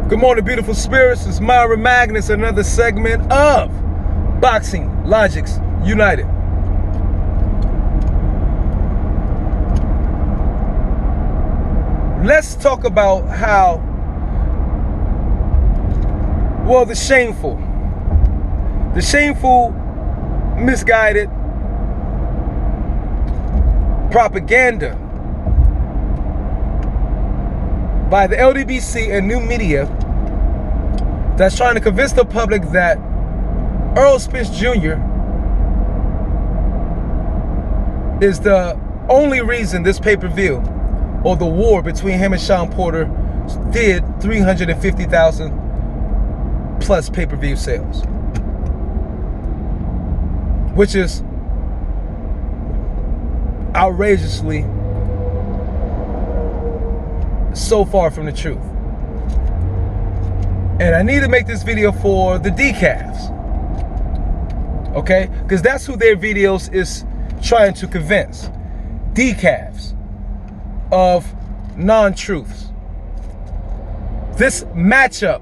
Good morning, beautiful spirits. It's Myra Magnus, another segment of Boxing Logics United. Let's talk about how, the shameful, misguided propaganda by the LDBC and new media that's trying to convince the public that Errol Spence Jr. is the only reason this pay-per-view or the war between him and Shawn Porter did 350,000 plus pay-per-view sales, which is outrageously so far from the truth. And I need to make this video for the decafs, okay? Because that's who their videos is trying to convince. Decafs of non-truths. This matchup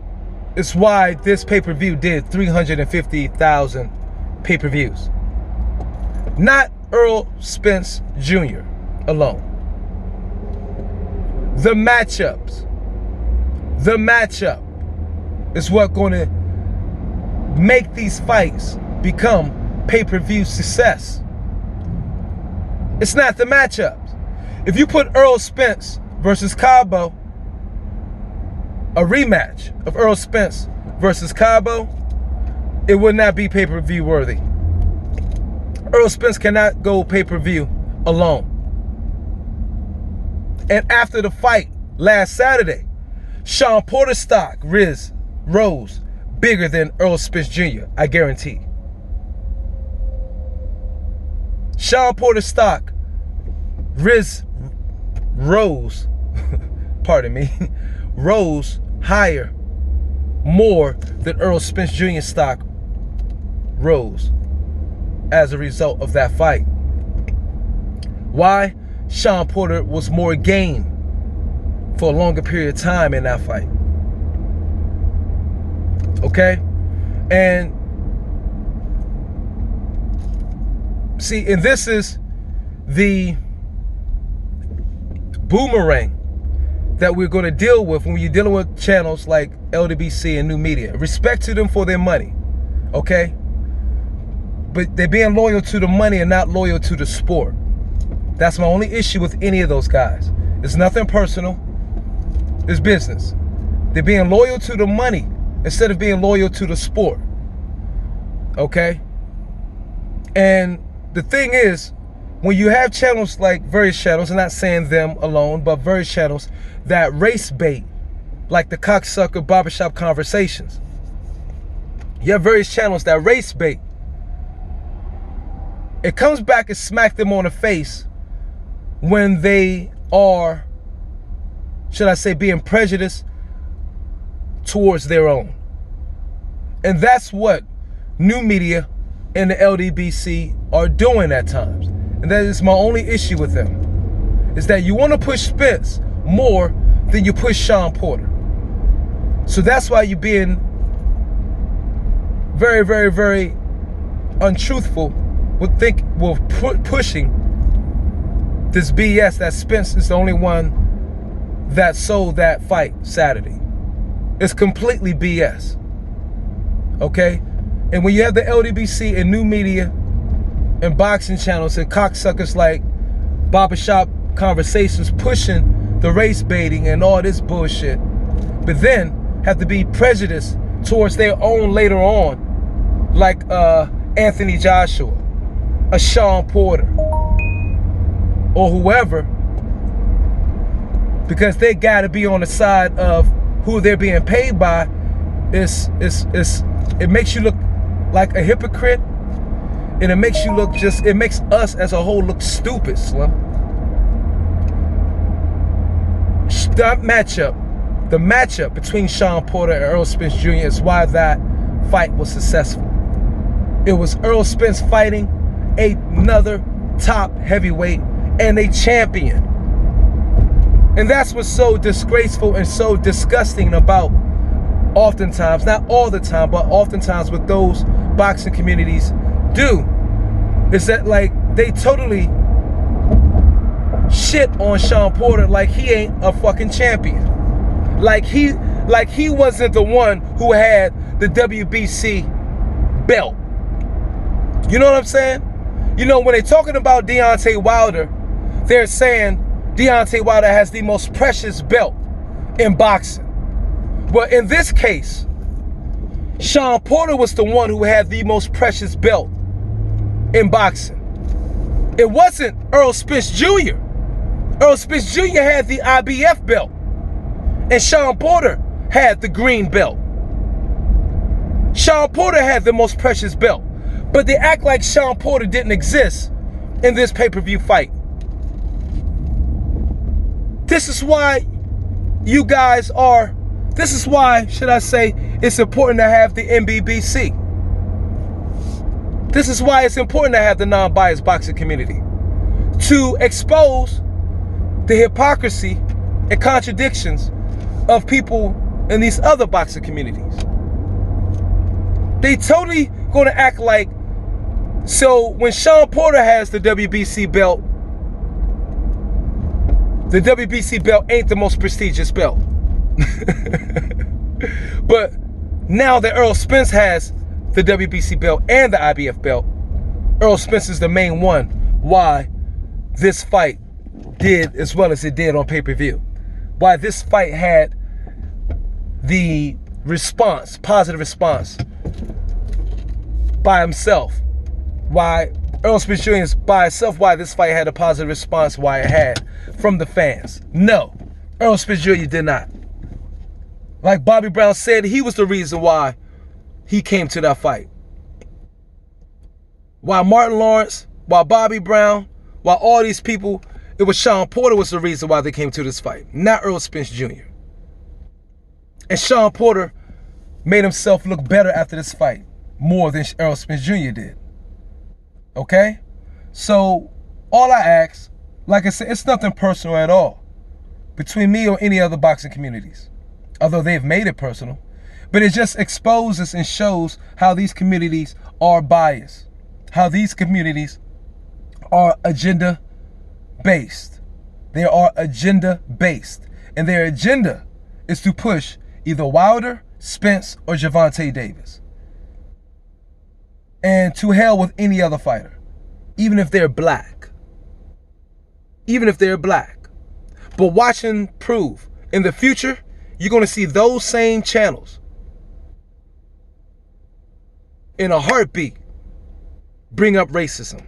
is why this pay-per-view did 350,000 pay-per-views. Not Errol Spence Jr. alone. The matchup is what's going to make these fights become pay-per-view success. It's not the matchups. If you put Errol Spence versus Cabo, a rematch of Errol Spence versus Cabo, it would not be pay-per-view worthy. Errol Spence cannot go pay-per-view alone. And after the fight last Saturday, Shawn Porter's stock rose bigger than Errol Spence Jr., I guarantee. Shawn Porter's stock rose rose higher, more than Errol Spence Jr.'s stock rose as a result of that fight. Why? Shawn Porter was more game for a longer period of time in that fight. Okay? And see, and this is the boomerang that we're going to deal with when you're dealing with channels like LDBC and new media. Respect to them for their money, okay? But they're being loyal to the money and not loyal to the sport. That's my only issue with any of those guys. It's nothing personal. It's business. They're being loyal to the money instead of being loyal to the sport. Okay? And the thing is, when you have channels like various channels, I'm not saying them alone, but various channels that race bait, like the cocksucker barbershop conversations. You have various channels that race bait. It comes back and smack them on the face when they are, should I say, being prejudiced towards their own. And that's what new media and the LDBC are doing at times. And that is my only issue with them, is that you want to push Spence more than you push Shawn Porter. So that's why you're being very, very, very untruthful with pushing this BS that Spence is the only one that sold that fight Saturday. It's completely BS. Okay? And when you have the LDBC and new media and boxing channels and cocksuckers like barbershop conversations pushing the race baiting and all this bullshit, but then have to be prejudiced towards their own later on, like Anthony Joshua, a Shawn Porter, or whoever, because they got to be on the side of who they're being paid by. It makes you look like a hypocrite, and it makes us as a whole look stupid, Slim. That the matchup between Shawn Porter and Errol Spence Jr. is why that fight was successful. It was Errol Spence fighting another top heavyweight and a champion. And that's what's so disgraceful and so disgusting about oftentimes, not all the time, but oftentimes what those boxing communities do is that, like, they totally shit on Shawn Porter like he ain't a fucking champion. Like he wasn't the one who had the WBC belt. You know what I'm saying? You know, when they're talking about Deontay Wilder, they're saying Deontay Wilder has the most precious belt in boxing. Well, in this case, Shawn Porter was the one who had the most precious belt in boxing. It wasn't Earl Spence Jr. Earl Spence Jr. had the IBF belt, and Shawn Porter had the green belt. Shawn Porter had the most precious belt, but they act like Shawn Porter didn't exist in this pay-per-view fight. This is why should I say, it's important to have the NBBC. This is why it's important to have the non-biased boxing community, to expose the hypocrisy and contradictions of people in these other boxing communities. They totally gonna act like, so when Shawn Porter has the WBC belt ain't the most prestigious belt. But now that Earl Spence has the WBC belt and the IBF belt, Earl Spence is the main one why this fight did as well as it did on pay-per-view. Why this fight had the response, positive response by himself. Why Earl Spence Jr. is by himself, why this fight had a positive response, why it had from the fans. No, Earl Spence Jr. did not. Like Bobby Brown said, he was the reason why he came to that fight. While Martin Lawrence, while Bobby Brown, while all these people, it was Shawn Porter was the reason why they came to this fight, not Earl Spence Jr. And Shawn Porter made himself look better after this fight, more than Earl Spence Jr. did. Okay? So, all I ask, like I said, it's nothing personal at all between me or any other boxing communities, although they've made it personal. But it just exposes and shows how these communities are biased, how these communities are agenda-based. They are agenda-based. And their agenda is to push either Wilder, Spence, or Gervonta Davis. And to hell with any other fighter, even if they're black. Even if they're black. But watch and prove, in the future, you're going to see those same channels in a heartbeat bring up racism.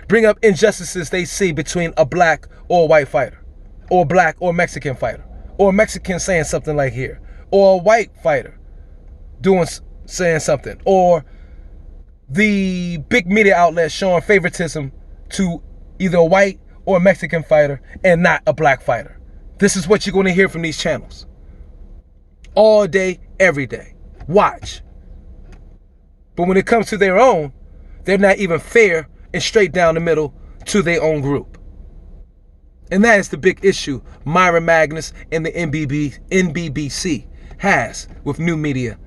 Bring up injustices they see between a black or a white fighter, or a black or Mexican fighter, or a Mexican saying something like here, or a white fighter saying something, or the big media outlets showing favoritism to either a white or a Mexican fighter and not a black fighter. This is what you're going to hear from these channels. All day, every day. Watch. But when it comes to their own, they're not even fair and straight down the middle to their own group. And that is the big issue Myra Magnus and the NBBC has with new media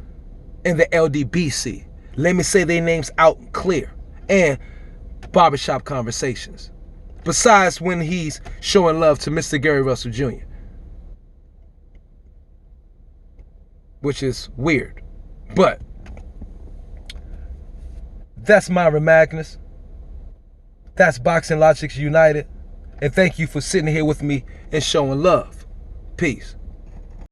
and the LDBC. Let me say their names out and clear. And barbershop conversations. Besides when he's showing love to Mr. Gary Russell Jr. Which is weird. But that's Myra Magnus. That's Boxing Logics United. And thank you for sitting here with me and showing love. Peace.